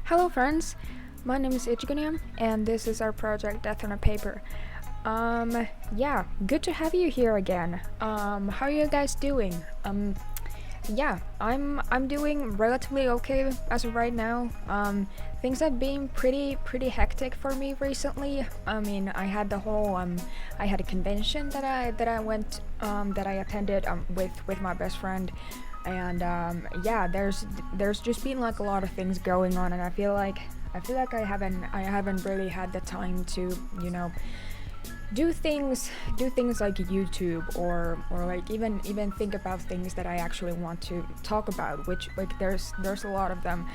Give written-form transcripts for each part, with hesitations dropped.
Hello friends, my name is Ichiguniam and this is our project Death on a Paper. Good to have you here again. How are you guys doing? I'm doing relatively okay as of right now. Things have been pretty hectic for me recently. I mean, I had a convention that I went that I attended with my best friend, and there's just been like a lot of things going on, and I feel like I haven't really had the time to do things like YouTube or like even think about things that I actually want to talk about, which like there's a lot of them.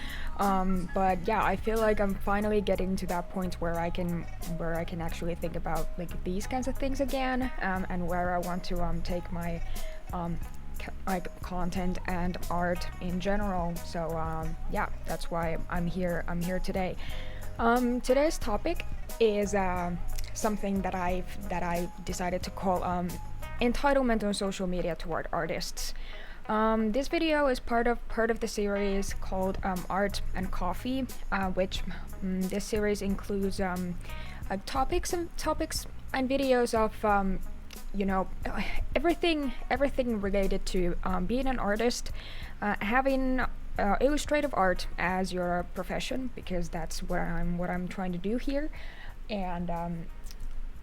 But yeah, I feel like I'm finally getting to that point where I can actually think about like these kinds of things again, and where I want to take my like content and art in general. So that's why I'm here today. Today's topic is something that I decided to call entitlement on social media toward artists. This video is part of the series called Art and Coffee, which this series includes topics and videos of everything related to being an artist, having illustrative art as your profession, because that's what I'm trying to do here, and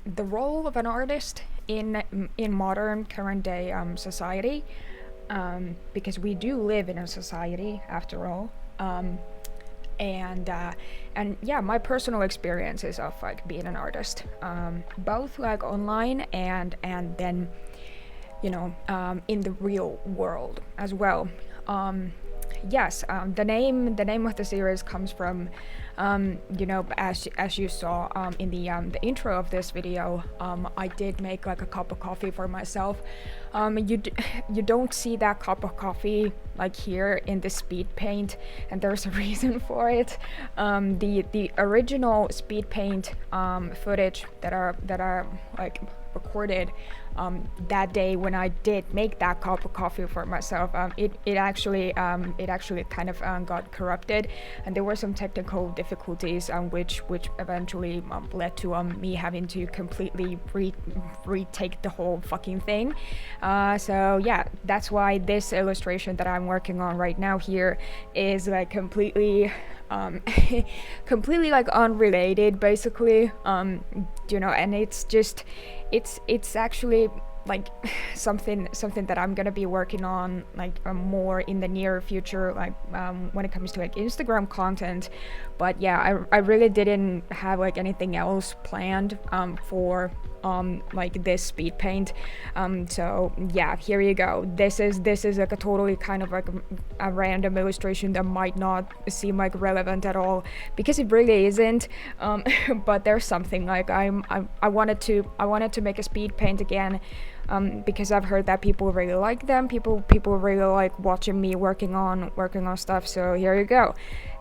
the role of an artist in modern current day society, because we do live in a society after all, and yeah, my personal experiences of like being an artist, both like online and then in the real world as well. Yes, the name of the series comes from, as you saw in the intro of this video, I did make like a cup of coffee for myself. You don't see that cup of coffee like here in the speed paint, and there's a reason for it. The original speed paint footage that are like recorded that day when I did make that cup of coffee for myself, it actually kind of got corrupted, and there were some technical difficulties which eventually led to me having to completely retake the whole fucking thing. So yeah, that's why this illustration that I'm working on right now here is like completely completely like unrelated basically, and it's actually like something that I'm gonna be working on like more in the near future, like when it comes to like Instagram content. But yeah, I really didn't have like anything else planned for like this speed paint. So yeah, here you go. This is like a totally kind of like a random illustration that might not seem like relevant at all, because it really isn't. But there's something like I wanted to make a speed paint again, because I've heard that people really like them. People really like watching me working on stuff. So here you go.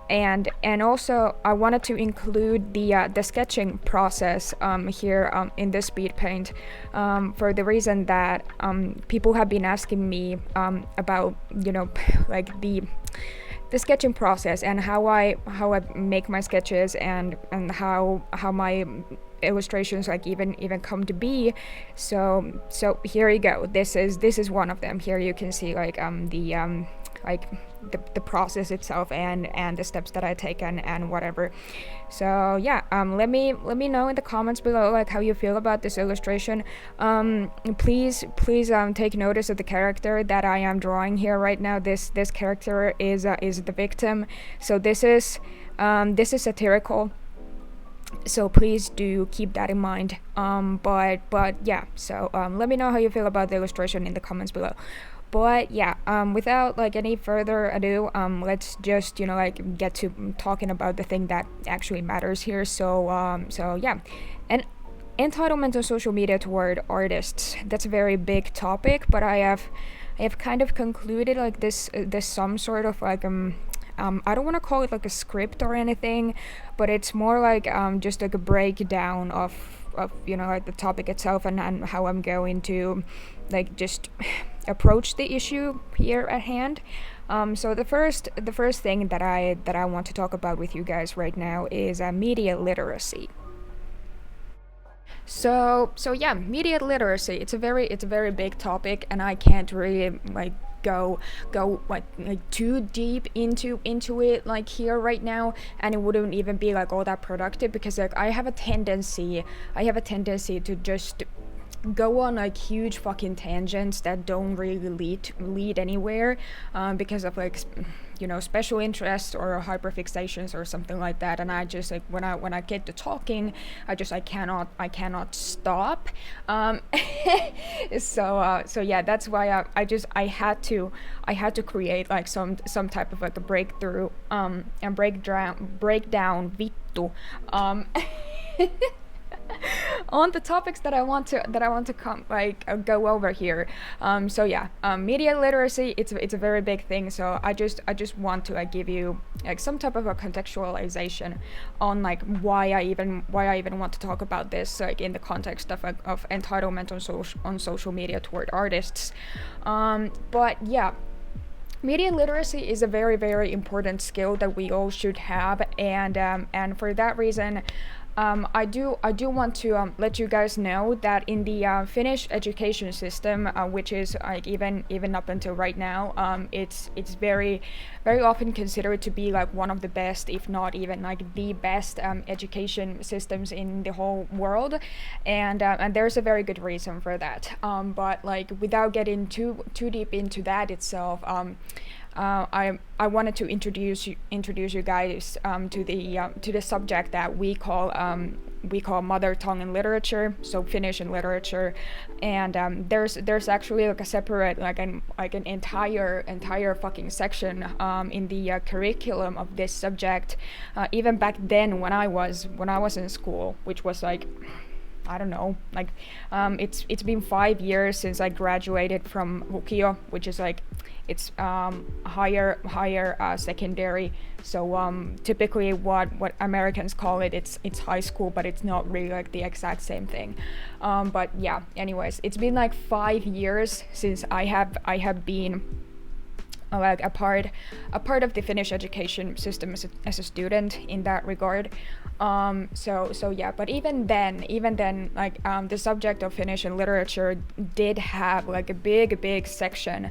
And also I wanted to include the sketching process here in this speed paint, for the reason that people have been asking me about like the sketching process and how I make my sketches, and how my illustrations like even come to be. So here you go. This is one of them. Here you can see like the process itself and the steps that I take and whatever. So yeah, let me know in the comments below like how you feel about this illustration. Please take notice of the character that I am drawing here right now. This character is the victim. So this is satirical, so please do keep that in mind. But yeah, so let me know how you feel about the illustration in the comments below. But yeah, without like any further ado, let's just like get to talking about the thing that actually matters here. So yeah, and entitlement on social media toward artists, that's a very big topic, but I have kind of concluded like this some sort of like I don't want to call it like a script or anything, but it's more like just like a breakdown of like the topic itself, and how I'm going to like just approach the issue here at hand. So the first thing that I want to talk about with you guys right now is media literacy. So yeah, media literacy. It's a very big topic, and I can't really like go like too deep into it like here right now, and it wouldn't even be like all that productive because like I have a tendency to just go on like huge fucking tangents that don't really lead anywhere, because of like special interests or hyperfixations or something like that. And I just like when I get to talking, I cannot stop. So yeah, that's why I had to create like some type of like a breakthrough, and break down vittu, on the topics that I want to go over here. So yeah, media literacy, it's a very big thing. So I just want to give you like some type of a contextualization on like why I even want to talk about this, like in the context of entitlement on social media toward artists. But yeah, media literacy is a very, very important skill that we all should have, and for that reason, I do want to let you guys know that in the Finnish education system, which is like even up until right now, it's very, very often considered to be like one of the best, if not even like the best, education systems in the whole world, and there's a very good reason for that. But like without getting too deep into that itself, I wanted to introduce you guys, to the subject that we call mother tongue and literature, so Finnish and literature, and there's actually like a separate like an entire fucking section, in the curriculum of this subject, even back then when I was in school, which was like, I don't know, like, it's been 5 years since I graduated from lukio, which is like, it's higher secondary. So typically what Americans call it, it's high school, but it's not really like the exact same thing. But yeah, anyways, it's been like 5 years since I have been like a part of the Finnish education system as a student in that regard. So yeah, but even then, like, the subject of Finnish and literature did have like a big section,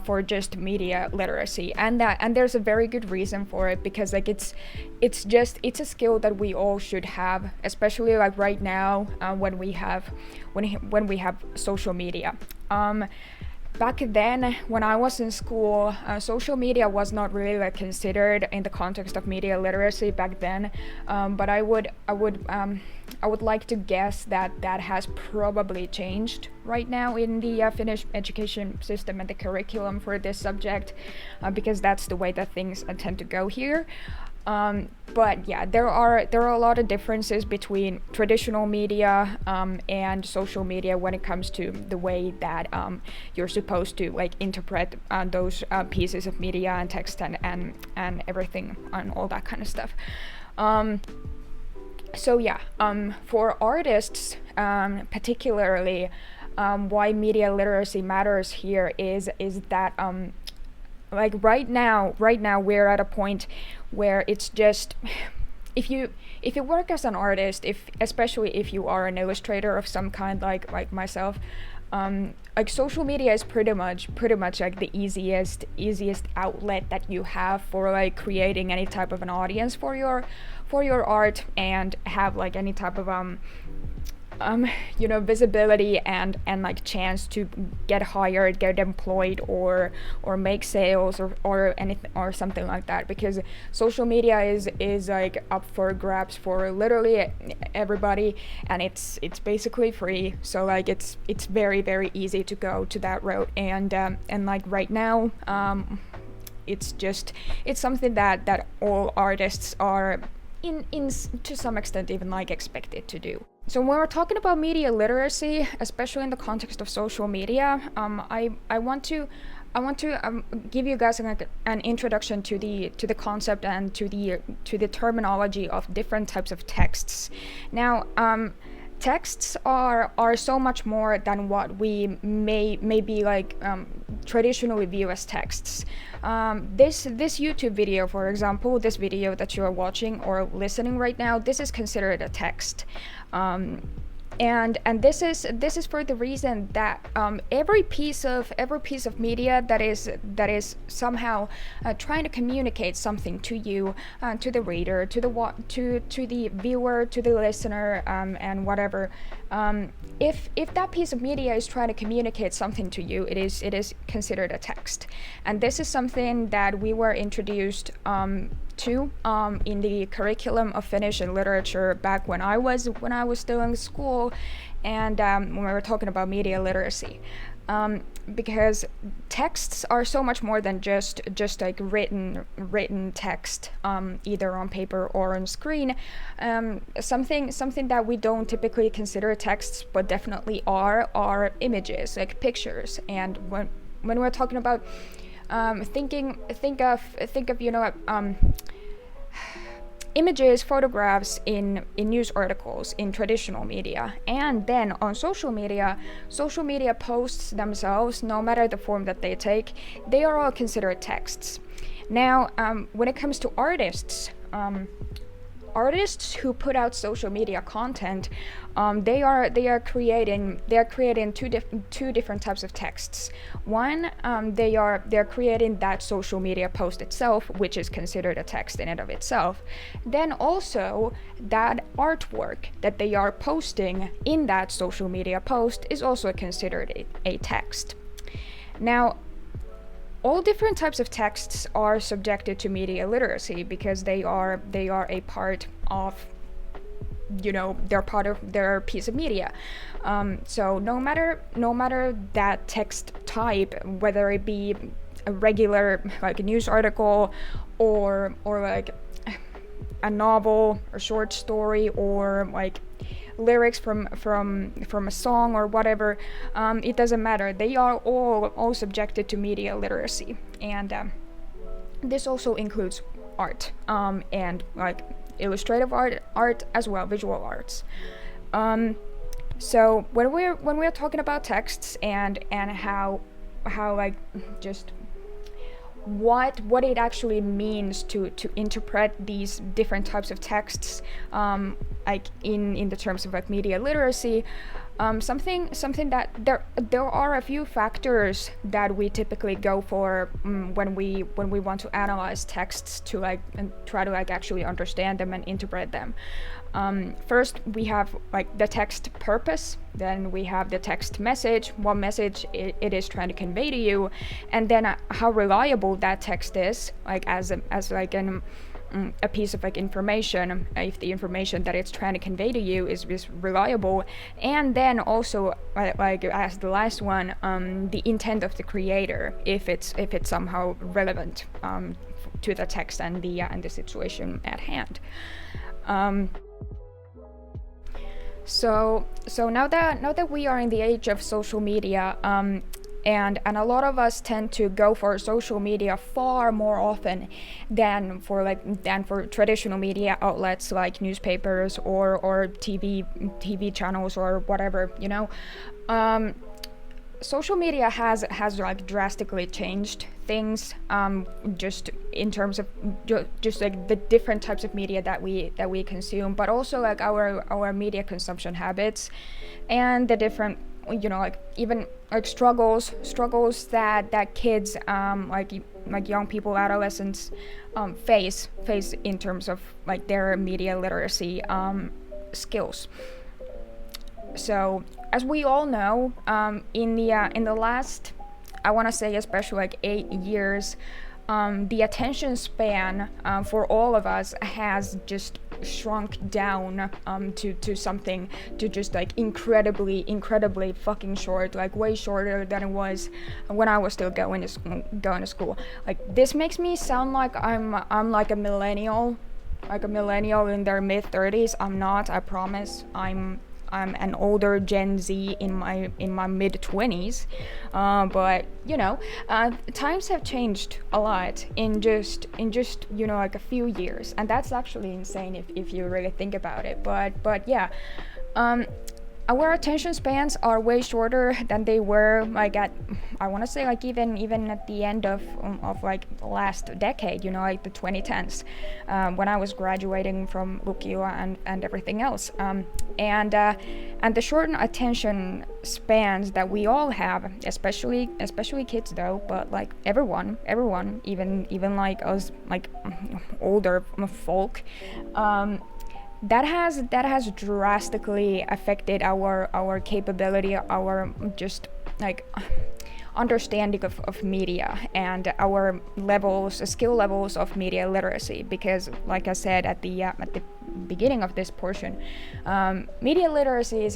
for just media literacy, and there's a very good reason for it, because like it's a skill that we all should have, especially like right now, when we have social media. Back then, when I was in school, social media was not really like considered in the context of media literacy back then. But I would like to guess that has probably changed right now in the Finnish education system and the curriculum for this subject, because that's the way that things tend to go here. But yeah, there are a lot of differences between traditional media, and social media when it comes to the way that you're supposed to like interpret those pieces of media and text and everything and all that kind of stuff. So yeah, for artists, particularly, why media literacy matters here is that, like right now we're at a point where it's just, if you work as an artist, especially if you are an illustrator of some kind, like myself, like social media is pretty much like the easiest outlet that you have for like creating any type of an audience for your art, and have like any type of visibility and like chance to get hired, get employed, or make sales, or anything or something like that, because social media is like up for grabs for literally everybody, and it's basically free. So like it's very, very easy to go to that route, and like right now, it's something that all artists are in to some extent even like expected to do. So when we're talking about media literacy, especially in the context of social media, I want to give you guys an introduction to the concept and to the terminology of different types of texts. Now, texts are so much more than what we may be like traditionally view as texts. This YouTube video, for example, this video that you are watching or listening right now, this is considered a text. And this is for the reason that every piece of media that is somehow trying to communicate something to you, to the reader, to the viewer, to the listener, and whatever. If that piece of media is trying to communicate something to you, it is considered a text. And this is something that we were introduced to in the curriculum of Finnish and literature back when I was still in school, and when we were talking about media literacy. Because texts are so much more than just like written text, either on paper or on screen. Something that we don't typically consider texts, but definitely are images, like pictures. And when we're talking about think of images, photographs in news articles, in traditional media, and then on social media posts themselves, no matter the form that they take, they are all considered texts. Now, when it comes to artists who put out social media content, they are creating two different types of texts. One, they're creating that social media post itself, which is considered a text in and of itself. Then also that artwork that they are posting in that social media post is also considered a text. Now, all different types of texts are subjected to media literacy because they are a part of, they're part of their piece of media. So no matter that text type, whether it be a regular like a news article or like a novel or short story or like lyrics from a song or whatever, it doesn't matter. They are all subjected to media literacy, and this also includes art, and like illustrative art as well, visual arts. So when we're talking about texts and how like just what it actually means to interpret these different types of texts, like in the terms of like media literacy, something that there are a few factors that we typically go for when we want to analyze texts to like and try to like actually understand them and interpret them. First, we have like the text purpose, then we have the text message, what message it is trying to convey to you, and then how reliable that text is, like as like a piece of like information, if the information that it's trying to convey to you is reliable, and then also like as the last one, the intent of the creator, if it's somehow relevant to the text and the situation at hand. So now that we are in the age of social media, and a lot of us tend to go for social media far more often than for traditional media outlets like newspapers or TV channels or whatever, social media has like drastically changed things, just in terms of just like the different types of media that we consume, but also like our media consumption habits and the different, like even like struggles that kids, like young people, adolescents, face in terms of like their media literacy skills. So as we all know, in the last, I want to say especially like 8 years, the attention span for all of us has just shrunk down to something, to just like incredibly fucking short, like way shorter than it was when I was still going to school. Like this makes me sound like I'm like a millennial in their mid-30s. I'm not, I promise. I'm an older Gen Z in my mid-20s, but times have changed a lot in just like a few years, and that's actually insane if you really think about it. But yeah, our attention spans are way shorter than they were like at, I want to say like even at the end of like the last decade, you know, like the 2010s, when I was graduating from Lukio and everything else, and the shortened attention spans that we all have, especially kids though, but like everyone, even like us, like older folk, that has drastically affected our capability, our just like understanding of media and our skill levels of media literacy. Because like I said at the beginning of this portion, media literacy is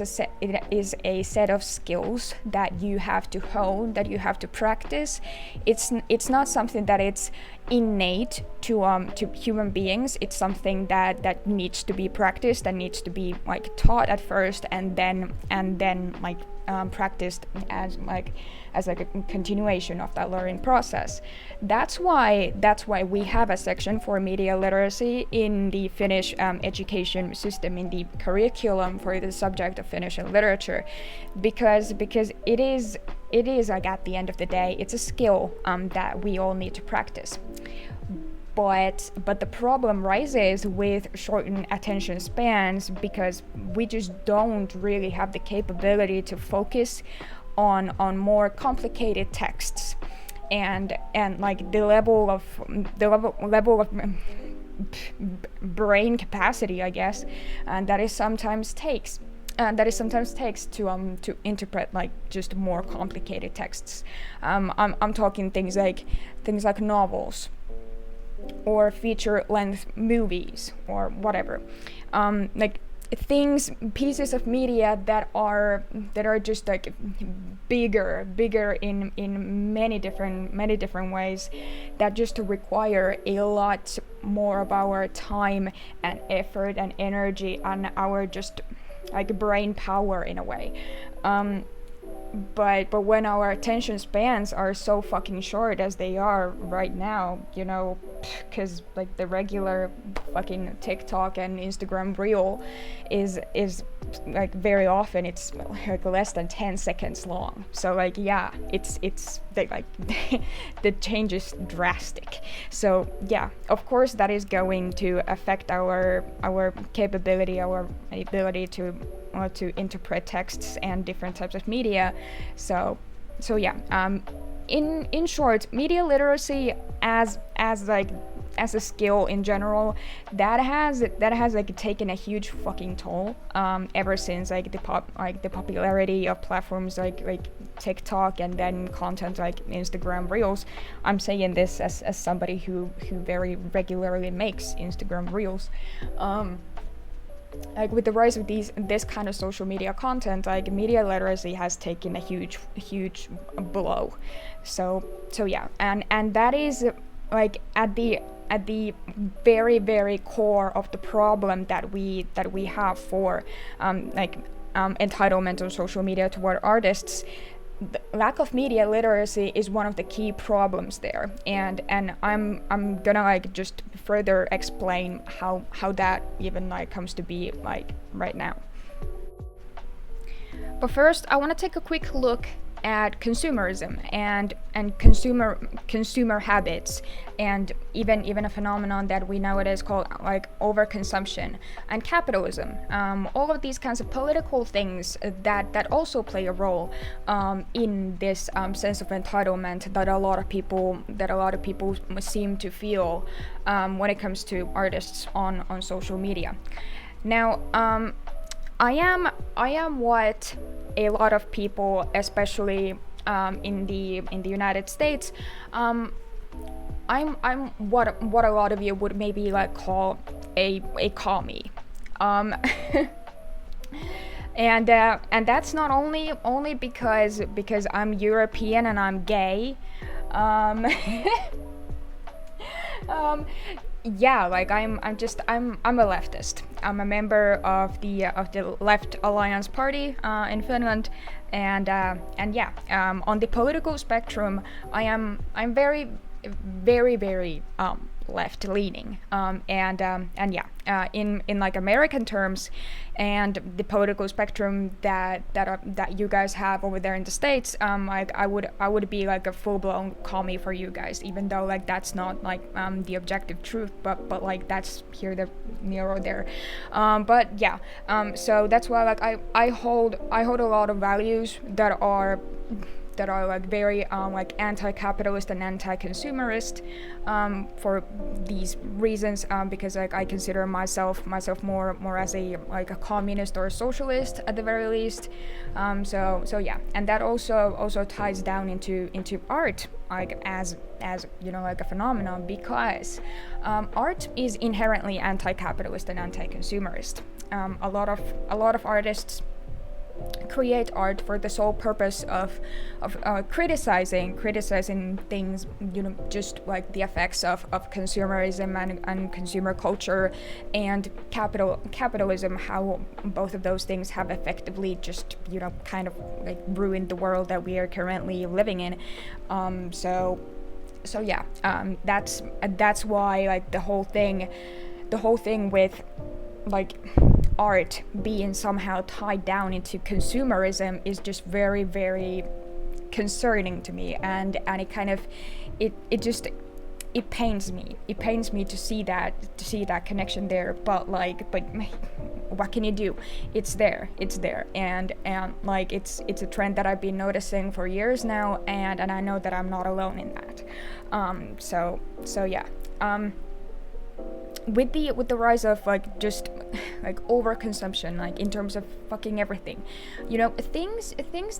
a set of skills that you have to hone, that you have to practice. It's not something that it's innate to human beings. It's something that needs to be practiced, that needs to be like taught at first, and then like practiced as like a continuation of that learning process. That's why we have a section for media literacy in the Finnish education system, in the curriculum for the subject of Finnish and literature, because it is like at the end of the day, it's a skill that we all need to practice. But the problem rises with shortened attention spans because we just don't really have the capability to focus on more complicated texts, and like the level of brain capacity, I guess, and that it sometimes takes to interpret like just more complicated texts. I'm talking things like novels or feature-length movies or whatever, like pieces of media that are just like bigger in many different ways, that just require a lot more of our time and effort and energy and our just like brain power in a way. But when our attention spans are so fucking short as they are right now, you know, because like the regular fucking TikTok and Instagram reel is like very often it's like less than 10 seconds long. So like yeah, it's like the change is drastic. So yeah, of course that is going to affect our capability, our ability to interpret texts and different types of media. So yeah, in short, media literacy as a skill in general, that has like taken a huge fucking toll ever since like the popularity of platforms like TikTok and then content like Instagram Reels. I'm saying this as somebody who very regularly makes Instagram Reels. Like with the rise of this kind of social media content, like media literacy has taken a huge blow. So yeah, and that is like at the very core of the problem that we have for entitlement on social media toward artists. The lack of media literacy is one of the key problems there, and I'm gonna like just further explain how that even like comes to be like right now. But first, I want to take a quick look at consumerism and consumer habits, and even a phenomenon that we nowadays call like overconsumption and capitalism. All of these kinds of political things that also play a role in this sense of entitlement that a lot of people seem to feel when it comes to artists on social media. Now, I am what a lot of people, especially in the United States, I'm what a lot of you would maybe like call a commie, and that's not only because I'm European and I'm gay. Yeah, like I'm a leftist. I'm a member of the Left Alliance Party in Finland, and yeah, on the political spectrum, I'm very very, very left leaning, and yeah, in like American terms, and the political spectrum that you guys have over there in the States, like I would be like a full blown commie for you guys, even though like that's not like the objective truth, but like that's here the near or there, but yeah, so that's why like I hold a lot of values that are like very like anti-capitalist and anti-consumerist, for these reasons, because like I consider myself more as a like a communist or a socialist at the very least, so yeah, and that also ties down into art, like as you know, like a phenomenon, because art is inherently anti-capitalist and anti-consumerist. A lot of artists create art for the sole purpose of criticizing things, you know, just like the effects of consumerism and consumer culture and capitalism, how both of those things have effectively just, you know, kind of like ruined the world that we are currently living in. So yeah, that's why like the whole thing with like art being somehow tied down into consumerism is just very, very concerning to me, and it kind of it pains me to see that connection there, but what can you do? It's there, and like it's a trend that I've been noticing for years now, and I know that I'm not alone in that. So yeah, with the rise of like just like overconsumption, like in terms of fucking everything, you know, things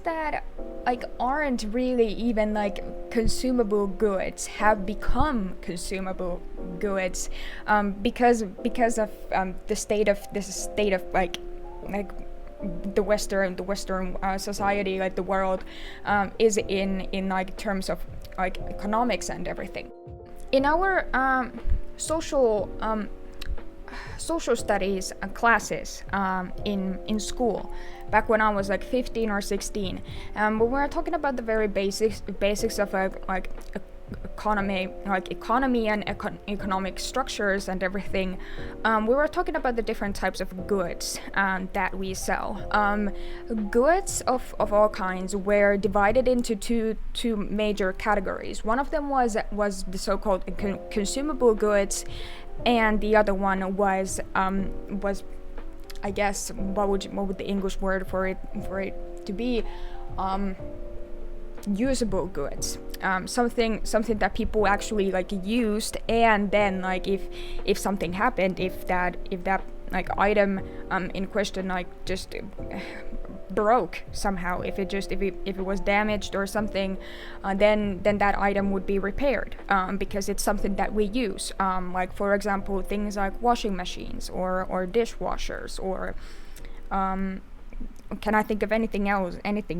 that like aren't really even like consumable goods have become consumable goods, because of the state of like the Western society, like the world, is in like terms of like economics and everything. In our social studies classes in school, back when I was like 15 or 16, when we were talking about the very basics of like economy and economic structures and everything, we were talking about the different types of goods that we sell. Goods of all kinds were divided into two major categories. One of them was the so-called consumable goods, and the other one was I guess what would the English word for it to be, usable goods, something that people actually like used, and then like if something happened, if that like item in question like just broke somehow, if it was damaged or something, then that item would be repaired, because it's something that we use, like for example things like washing machines or dishwashers, or can I think of anything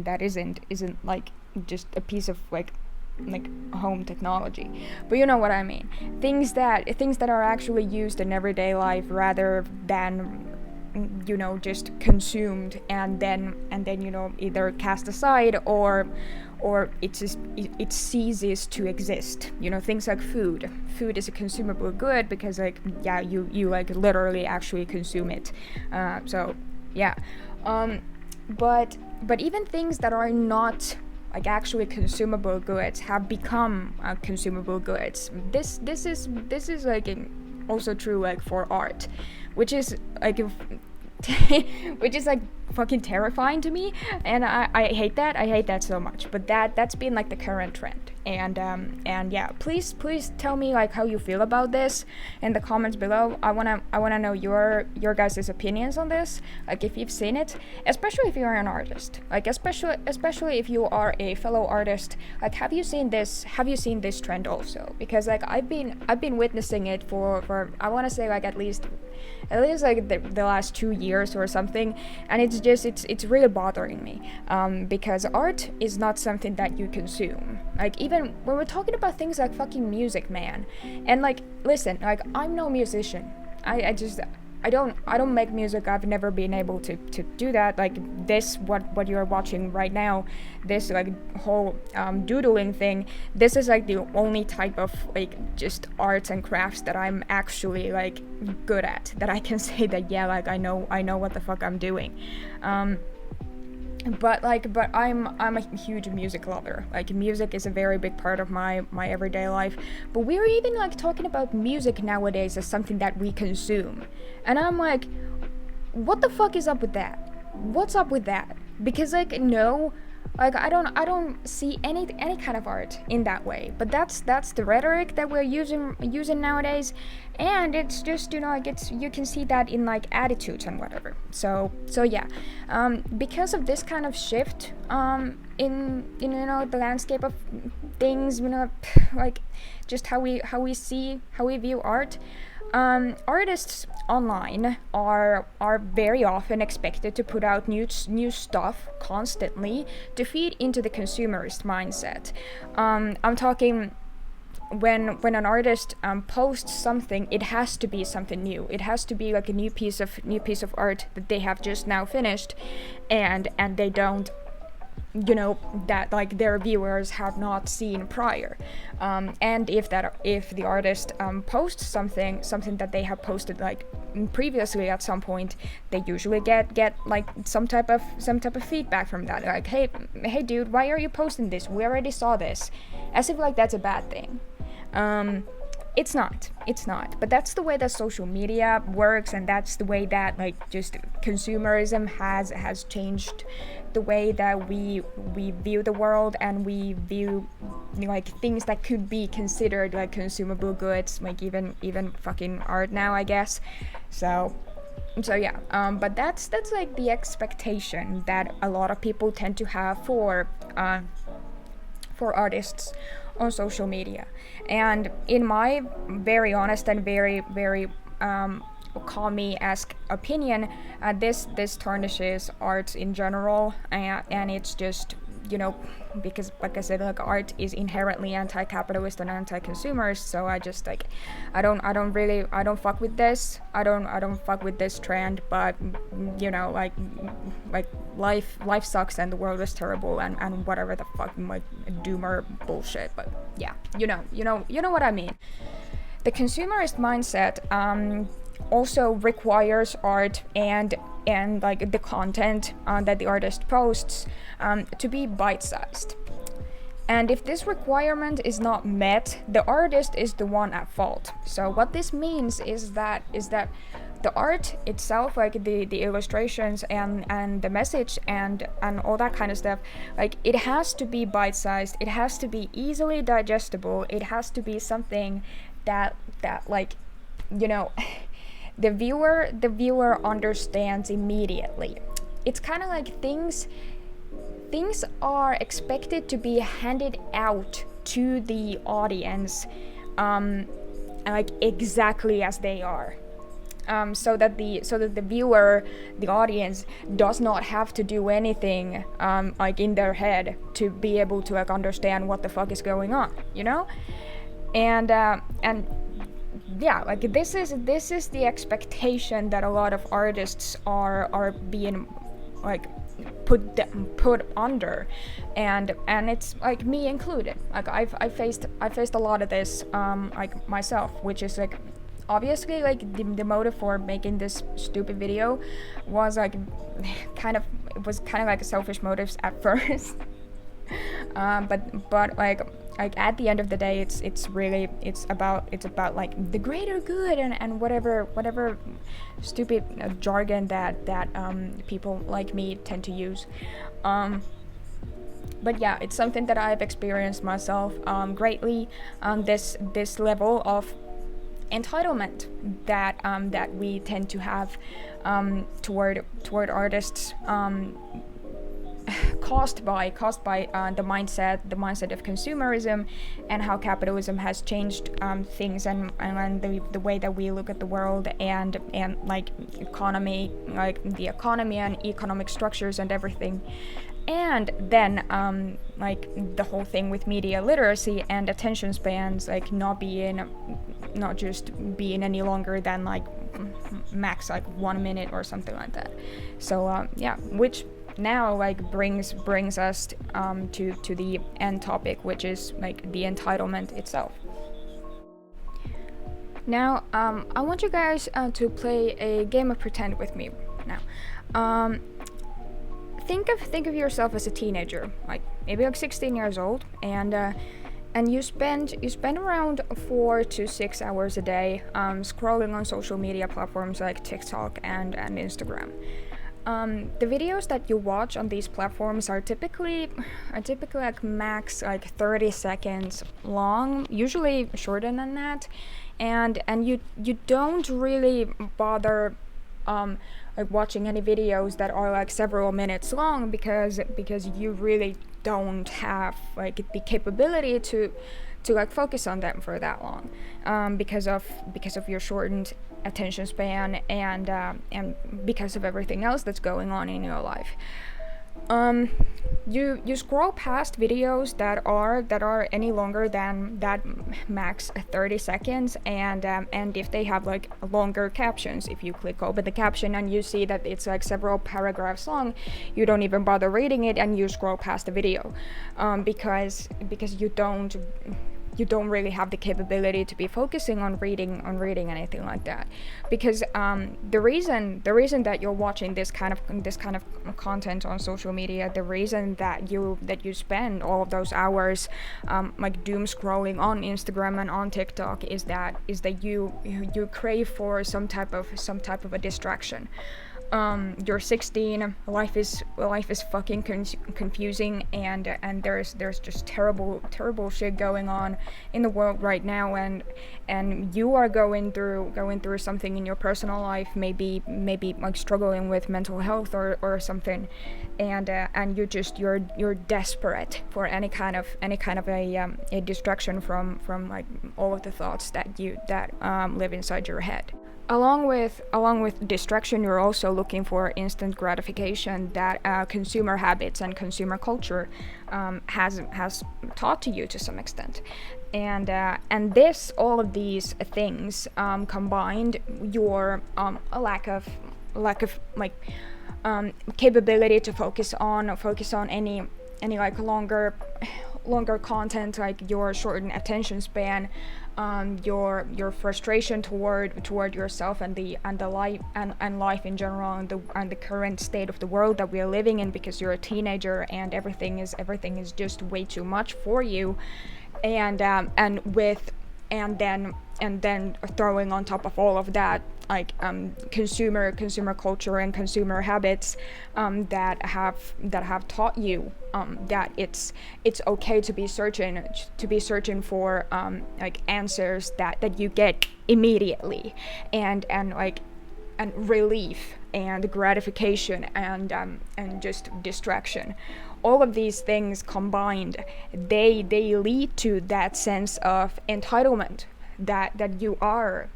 that isn't like just a piece of like home technology, but you know what I mean, things that are actually used in everyday life rather than, you know, just consumed and then you know, either cast aside or it ceases to exist. You know, things like food is a consumable good because like, yeah, you like literally actually consume it, so yeah, but even things that are not like actually consumable goods have become consumable goods. This is like also true like for art, which is like which is like fucking terrifying to me, and I hate that so much. But that's been like the current trend, and yeah, please tell me like how you feel about this in the comments below. I wanna know your guys' opinions on this, like if you've seen it, especially if you're an artist, like especially if you are a fellow artist, like have you seen this trend also? Because like I've been witnessing it for I want to say like at least like the last 2 years or something, and it's really bothering me, because art is not something that you consume. Like even when we're talking about things like fucking music, man, and like listen, like I'm no musician, I don't make music. I've never been able to do that. Like this, what you're watching right now, this like whole doodling thing, this is like the only type of like just arts and crafts that I'm actually like good at, that I can say that yeah, like I know what the fuck I'm doing. But I'm a huge music lover. Like music is a very big part of my everyday life. But we're even like talking about music nowadays as something that we consume. And I'm like, what the fuck is up with that? What's up with that? Because like no, like I don't see any kind of art in that way. But that's the rhetoric that we're using nowadays, and it's just, you know, like it's, you can see that in like attitudes and whatever. So yeah, because of this kind of shift in you know the landscape of things, you know, like just how we view art. Artists online are very often expected to put out new stuff constantly to feed into the consumerist mindset. I'm talking when an artist posts something, it has to be something new. It has to be like a new piece of art that they have just now finished, and they don't, you know, that like their viewers have not seen prior. And if the artist posts something that they have posted like previously at some point, they usually get like some type of feedback from that, like hey dude, why are you posting this? We already saw this. As if like that's a bad thing. It's not, but that's the way that social media works, and that's the way that like just consumerism has changed the way that we view the world, and we view, you know, like things that could be considered like consumable goods, like even fucking art now, I guess. So yeah, but that's like the expectation that a lot of people tend to have for artists on social media. And in my very honest and very call me-esque opinion, this tarnishes art in general, and it's just, you know, because like I said, like art is inherently anti-capitalist and anti-consumerist. So I just like I don't fuck with this. I don't fuck with this trend. But you know, like life sucks and the world is terrible and whatever the fucking like doomer bullshit. But yeah, you know what I mean. The consumerist mindset also requires art and like the content that the artist posts to be bite-sized. And if this requirement is not met, the artist is the one at fault. So what this means is that the art itself, like the illustrations and the message and all that kind of stuff, like it has to be bite-sized, it has to be easily digestible, it has to be something that like, you know, the viewer understands immediately. It's kind of like things are expected to be handed out to the audience like exactly as they are, so that the viewer, the audience, does not have to do anything like in their head to be able to like understand what the fuck is going on, you know. And yeah, like this is the expectation that a lot of artists are being like put under, and it's like me included. Like I faced a lot of this like myself, which is like obviously like the motive for making this stupid video was like kind of like a selfish motives at first. But like at the end of the day, it's about like the greater good and whatever stupid jargon that people like me tend to use. But yeah, it's something that I've experienced myself greatly. This level of entitlement that we tend to have toward artists, caused by the mindset of consumerism, and how capitalism has changed things and the way that we look at the world and like economy, like the economy and economic structures and everything. And then like the whole thing with media literacy and attention spans, like not just being any longer than like max like 1 minute or something like that. So yeah, which now like brings us to the end topic, which is like the entitlement itself. Now I want you guys to play a game of pretend with me now. Think of yourself as a teenager, like maybe like 16 years old, and you spend around 4 to 6 hours a day scrolling on social media platforms like TikTok and Instagram. The videos that you watch on these platforms are typically like max like 30 seconds long, usually shorter than that, and you don't really bother like watching any videos that are like several minutes long because you really don't have like the capability to like focus on them for that long, because of your shortened attention span and because of everything else that's going on in your life. You scroll past videos that are any longer than that max 30 seconds, and if they have like longer captions, if you click open the caption and you see that it's like several paragraphs long, you don't even bother reading it and you scroll past the video, because you don't really have the capability to be focusing on reading anything like that, because the reason that you're watching this kind of content on social media, the reason that you spend all of those hours like doom scrolling on Instagram and on TikTok is that you crave for some type of a distraction. You're 16. Life is fucking confusing, and there's just terrible shit going on in the world right now, and you are going through something in your personal life, maybe like struggling with mental health or something, and you're desperate for any kind of a distraction from like all of the thoughts that live inside your head. Along with distraction, you're also looking for instant gratification that consumer habits and consumer culture has taught to you to some extent, and all of these things combined, your a lack of like capability to focus on any like longer content, like your shortened attention span, your frustration toward yourself and the life and life in general, and the current state of the world that we are living in, because you're a teenager and everything is just way too much for you, and then throwing on top of all of that like consumer culture and consumer habits that have taught you that it's okay to be searching for like answers that you get immediately, and relief and gratification and just distraction. All of these things combined, they lead to that sense of entitlement, that you are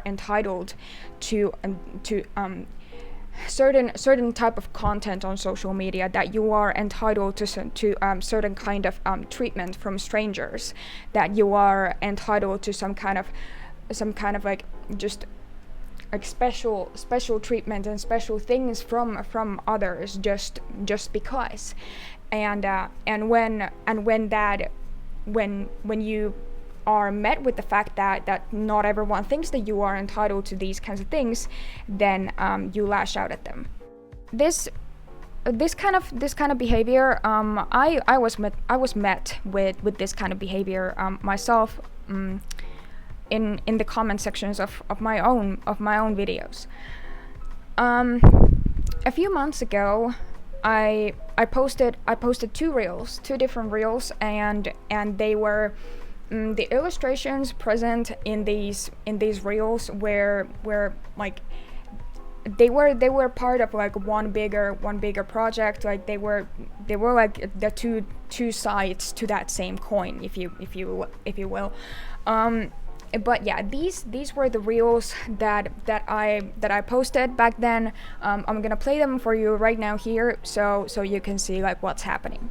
entitled to certain type of content on social media, that you are entitled to certain kind of treatment from strangers, that you are entitled to some kind of like just like special treatment and special things from others just because, and when you are met with the fact that not everyone thinks that you are entitled to these kinds of things, then you lash out at them. This kind of behavior, I was met with this kind of behavior myself, in the comment sections of my own videos. A few months ago, I posted two different reels, and they were the illustrations present in these reels were like they were part of like one bigger project. Like they were like the two sides to that same coin, if you will. But yeah, these were the reels that I posted back then. I'm gonna play them for you right now here, so you can see like what's happening.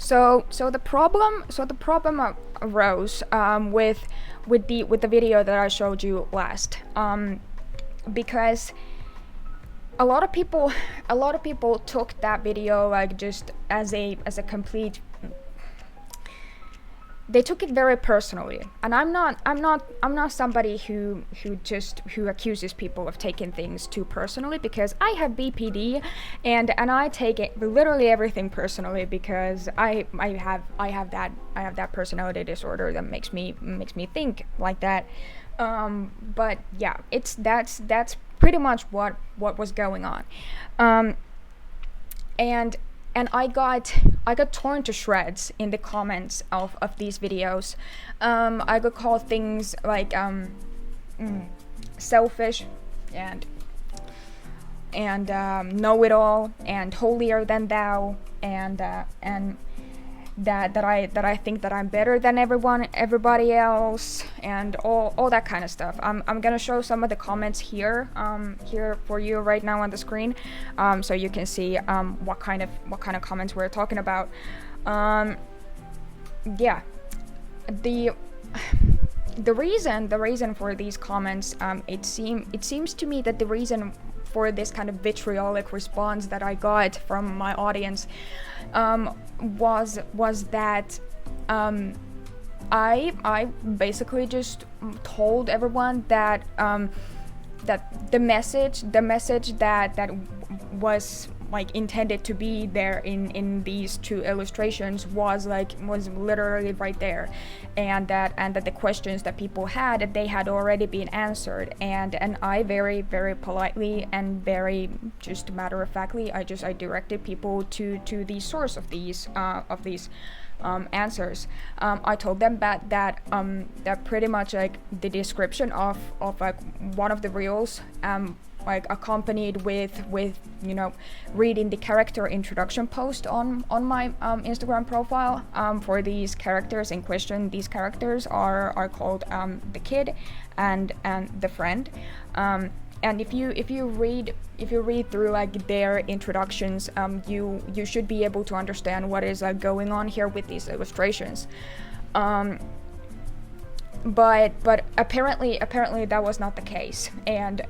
So the problem arose with the video that I showed you last, because a lot of people took that video like just as a complete. They took it very personally, and I'm not somebody who accuses people of taking things too personally, because I have BPD, and I take it literally everything personally, because I have that personality disorder that makes me think like that. But yeah, that's pretty much what was going on, and I got torn to shreds in the comments of these videos. I got called things like selfish and know-it-all and holier than thou, and that I think that I'm better than everybody else, and all that kind of stuff. I'm gonna show some of the comments here for you right now on the screen, so you can see what kind of comments we're talking about. Yeah, the reason for these comments, it seems to me that the reason for this kind of vitriolic response that I got from my audience was that I basically just told everyone that that the message that was like intended to be there in these two illustrations was literally right there, and that the questions that people had, they had already been answered, and I very, very politely and very just matter of factly I directed people to the source of these answers. I told them that pretty much like the description of like one of the reels like accompanied with reading the character introduction post on my Instagram profile for these characters in question. These characters are called the kid and the friend, and if you read through like their introductions, you should be able to understand what is going on here with these illustrations. But apparently that was not the case, and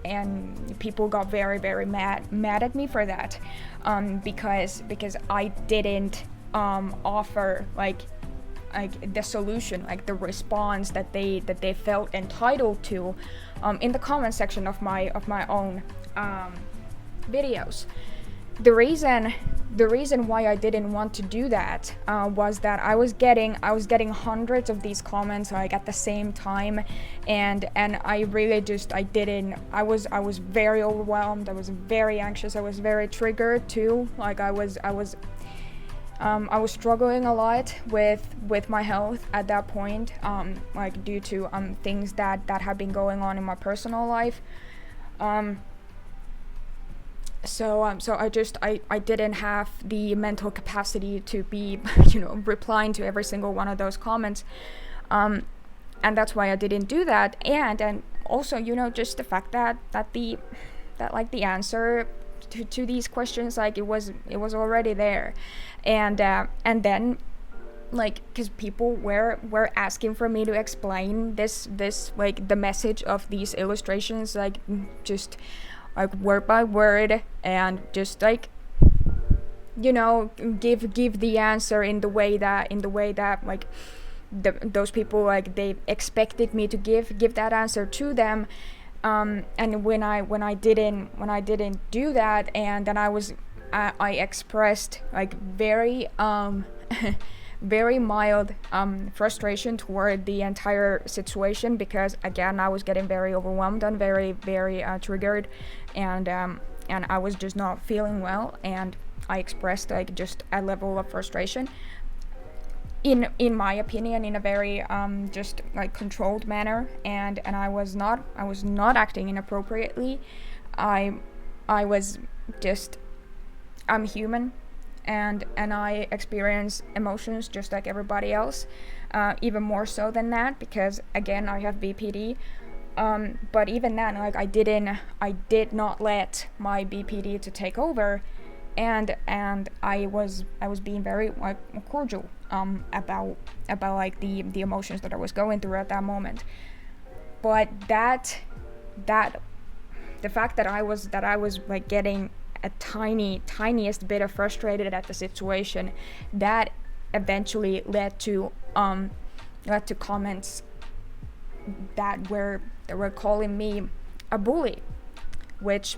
people got very, very mad at me for that, because I didn't offer like the solution, like the response that they felt entitled to in the comment section of my own videos. The reason why I didn't want to do that was that I was getting hundreds of these comments like at the same time, and I really just I was very overwhelmed. I was very anxious. I was very triggered too. Like I was struggling a lot with my health at that point, like due to things that have been going on in my personal life. So I didn't have the mental capacity to be replying to every single one of those comments, and that's why I didn't do that. And also just the fact that the answer to these questions, like it was already there, and then like because people were asking for me to explain this like the message of these illustrations, like just like word by word, and just like give the answer in the way that like those people like they expected me to give that answer to them, and when I didn't do that, and then I expressed like very very mild frustration toward the entire situation, because again I was getting very overwhelmed and very, very triggered, and I was just not feeling well, and I expressed like just a level of frustration in my opinion in a very just like controlled manner, and I was not acting inappropriately. I was just, I'm human, and I experience emotions just like everybody else, even more so than that, because again I have BPD, but even then like I did not let my BPD to take over, and I was being very like cordial about like the emotions that I was going through at that moment. But that the fact that I was like getting a tiniest bit of frustrated at the situation, that eventually led to comments that were calling me a bully, which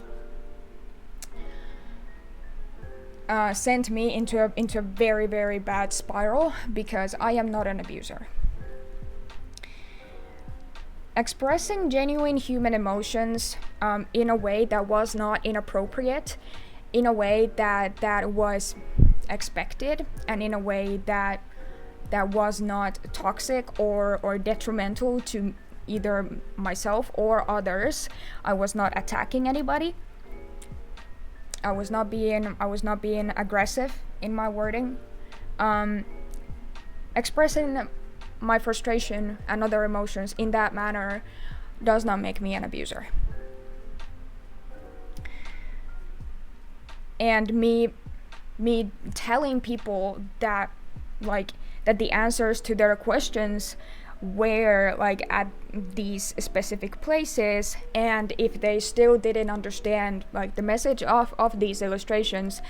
sent me into a very, very bad spiral, because I am not an abuser. Expressing genuine human emotions in a way that was not inappropriate, in a way that was expected, and in a way that was not toxic or detrimental to either myself or others. I was not attacking anybody. I was not being aggressive in my wording. Expressing my frustration and other emotions in that manner does not make me an abuser. And me telling people that the answers to their questions were like at these specific places, and if they still didn't understand like the message of these illustrations,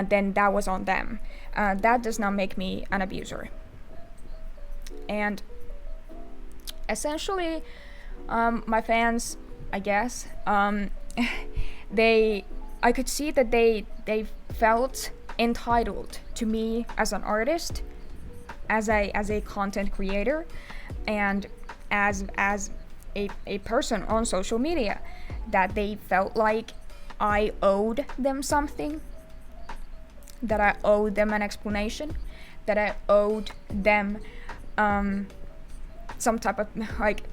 then that was on them. That does not make me an abuser. And essentially, my fans, I guess, I could see that they felt entitled to me as an artist, as a content creator, and as a person on social media, that they felt like I owed them something, that I owed them an explanation, that I owed them some type of like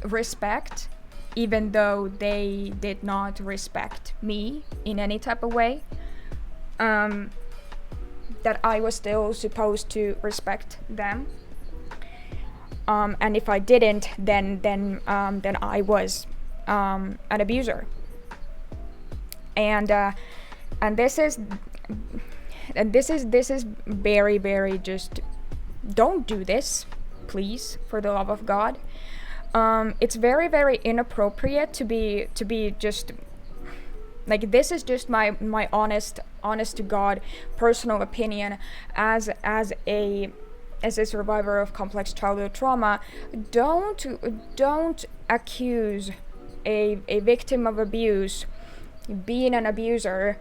respect, even though they did not respect me in any type of way. That I was still supposed to respect them. And if I didn't, then I was an abuser. And this is very, very just, don't do this, please, for the love of God. It's very, very inappropriate to be just like, this is just my honest to God personal opinion as a survivor of complex childhood trauma. Don't accuse a victim of abuse being an abuser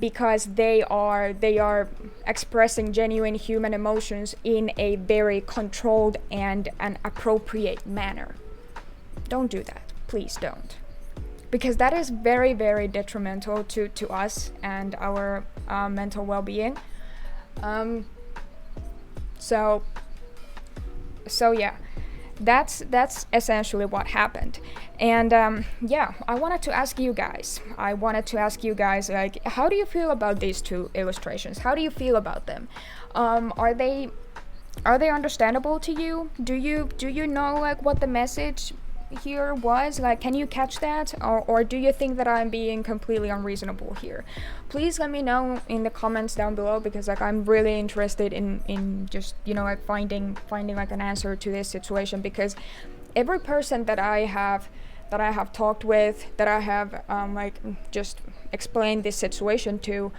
because they are expressing genuine human emotions in a very controlled and an appropriate manner. Don't do that. Please don't. Because that is very, very detrimental to us and our mental well-being. So yeah, that's essentially what happened. And yeah, I wanted to ask you guys, like, how do you feel about these two illustrations? How do you feel about them? Are they understandable to you? Do you know like what the message here was? Like, can you catch that, or do you think that I'm being completely unreasonable here? Please let me know in the comments down below, because like I'm really interested in just, you know, like finding like an answer to this situation, because every person that I have talked with, that I have like just explained this situation to,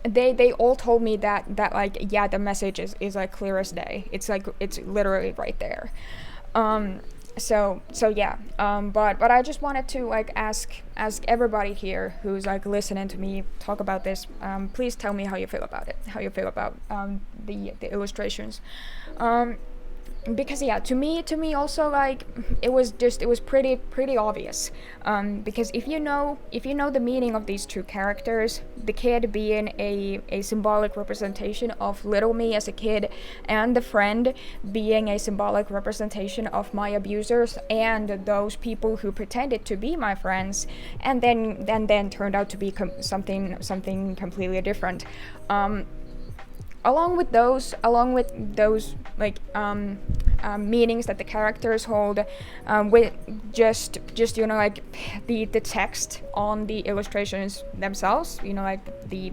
they all told me that like, yeah, the message is like clear as day. It's like, it's literally right there. So yeah, but I just wanted to like ask everybody here who's like listening to me talk about this, please tell me how you feel about it, how you feel about the illustrations. Because yeah, to me also, like, it was pretty obvious, because if you know the meaning of these two characters, the kid being a symbolic representation of little me as a kid, and the friend being a symbolic representation of my abusers and those people who pretended to be my friends, and then turned out to be something completely different. Along with those like meanings that the characters hold, with just like the text on the illustrations themselves, like the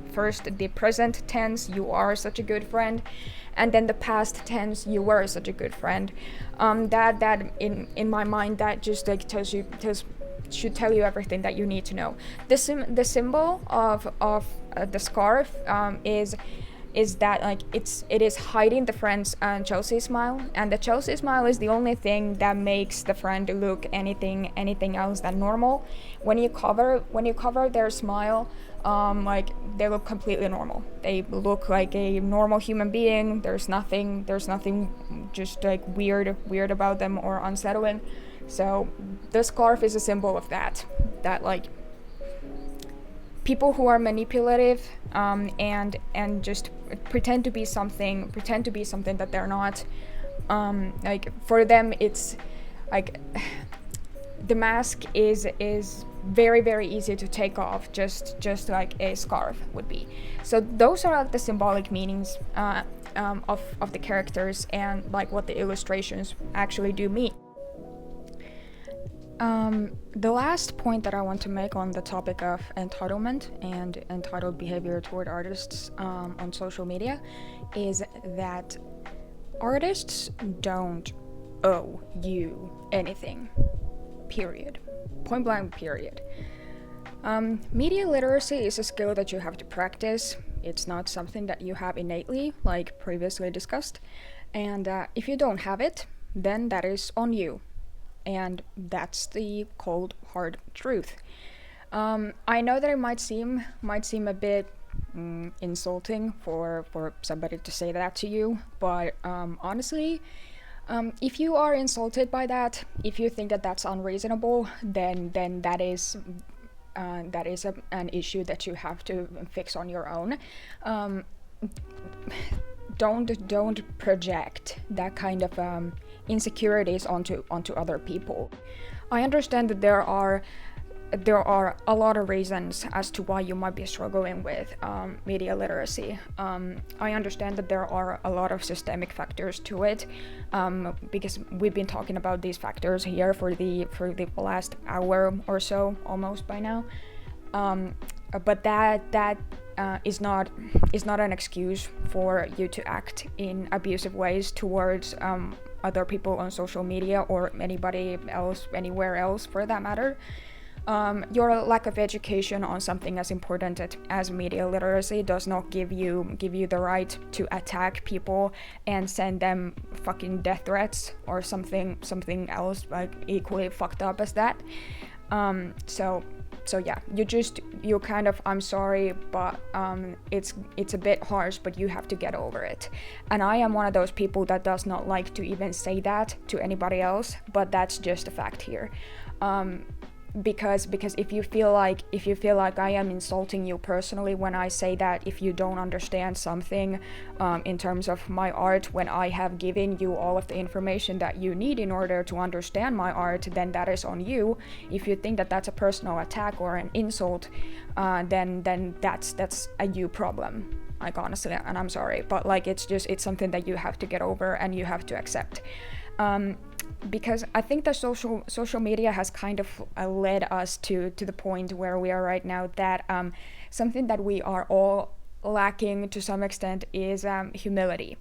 present tense, you are such a good friend, and then the past tense, you were such a good friend. That in my mind, that just like should tell you everything that you need to know. The symbol of the scarf is that like it is hiding the friend's Chelsea smile, and the Chelsea smile is the only thing that makes the friend look anything else than normal. When you cover their smile, like they look completely normal. They look like a normal human being. There's nothing just like weird about them or unsettling. So the scarf is a symbol of that like people who are manipulative, and just pretend to be something that they're not, like for them it's like the mask is very easy to take off, just like a scarf would be. So those are like the symbolic meanings of the characters and like what the illustrations actually do mean. The last point that I want to make on the topic of entitlement and entitled behavior toward artists on social media is that artists don't owe you anything. Period. Point blank, period. Media literacy is a skill that you have to practice. It's not something that you have innately, like previously discussed. And if you don't have it, then that is on you. And that's the cold, hard truth. I know that it might seem a bit insulting for somebody to say that to you, but honestly, if you are insulted by that, if you think that that's unreasonable, then that is an issue that you have to fix on your own. Don't project that kind of insecurities onto other people. I understand that there are a lot of reasons as to why you might be struggling with media literacy. I understand that there are a lot of systemic factors to it, because we've been talking about these factors here for the last hour or so, almost by now. But that is not an excuse for you to act in abusive ways towards other people on social media or anybody else anywhere else for that matter. Your lack of education on something as important as media literacy does not give you the right to attack people and send them fucking death threats or something else like equally fucked up as that. So yeah, you kind of, I'm sorry, but it's a bit harsh, but you have to get over it. And I am one of those people that does not like to even say that to anybody else, but that's just a fact here. Because if you feel like I am insulting you personally when I say that if you don't understand something in terms of my art, when I have given you all of the information that you need in order to understand my art, then that is on you. If you think that that's a personal attack or an insult, then that's a you problem, like honestly, and I'm sorry, but like it's something that you have to get over and you have to accept. Because I think that social media has kind of led us to the point where we are right now, that something that we are all lacking to some extent is humility,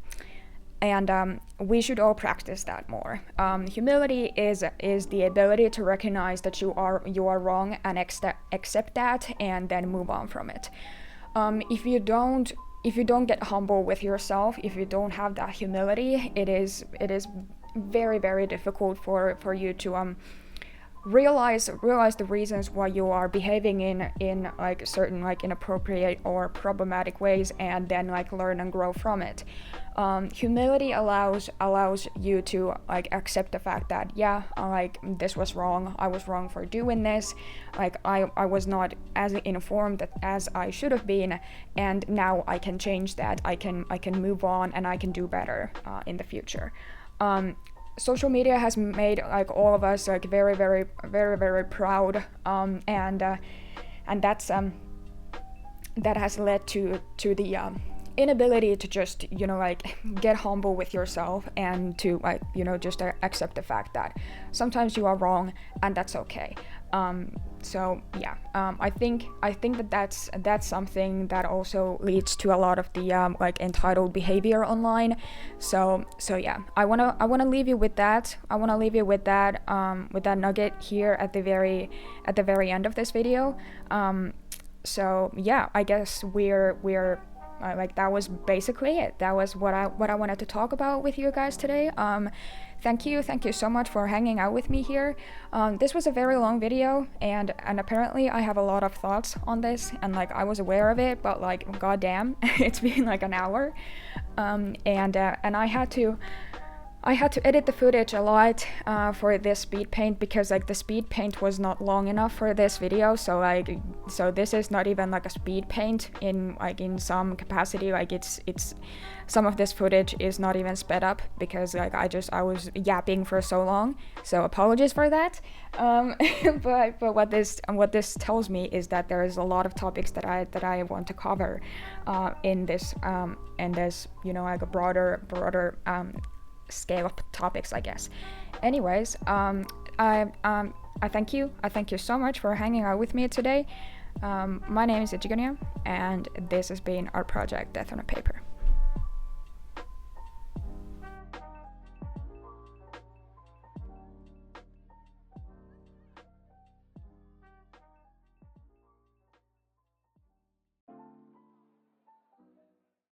and we should all practice that more. Humility is the ability to recognize that you are wrong and accept that and then move on from it. If you don't get humble with yourself, if you don't have that humility, it is very, very difficult for you to realize the reasons why you are behaving in like certain like inappropriate or problematic ways, and then like learn and grow from it. Humility allows you to like accept the fact that like this was wrong, I was wrong for doing this, like I was not as informed as I should have been, and now I can change that. I can move on and I can do better in the future. Social media has made like all of us like very, very, very, very proud, and that's that has led to the inability to just, you know, like get humble with yourself and to, like, you know, just accept the fact that sometimes you are wrong and that's okay. So yeah, I think that that's something that also leads to a lot of the like entitled behavior online. So yeah, I wanna leave you with that. I wanna leave you with that nugget here at the very end of this video. So yeah, I guess we're like, that was basically it. That was what I wanted to talk about with you guys today. Thank you so much for hanging out with me here. This was a very long video, and apparently I have a lot of thoughts on this, and like I was aware of it, but like goddamn, it's been like an hour, and I had to edit the footage a lot for this speed paint, because like the speed paint was not long enough for this video. So this is not even like a speed paint in some capacity. Like it's some of this footage is not even sped up because like I was yapping for so long. So apologies for that. But what this tells me is that there is a lot of topics that I want to cover in this you know, like a broader scale of topics, I guess. Anyways, I thank you so much for hanging out with me today. My name is Ichigonia, and this has been our project Death on a Paper.